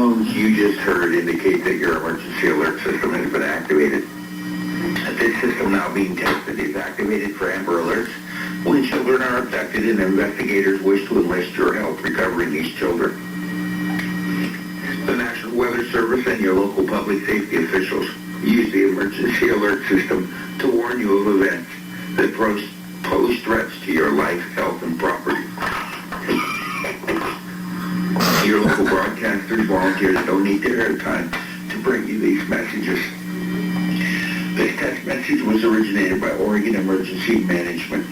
tones you just heard indicate that your emergency alert system has been activated. This system now being tested is activated for Amber Alerts when children are abducted and investigators wish to enlist your help recovering these children. The National Weather Service and your local public safety officials use the emergency alert system to warn you of events that pose threats to your life, health, and property. Your local broadcasters, volunteers donate their airtime to bring you these messages. This text message was originated by Oregon Emergency Management.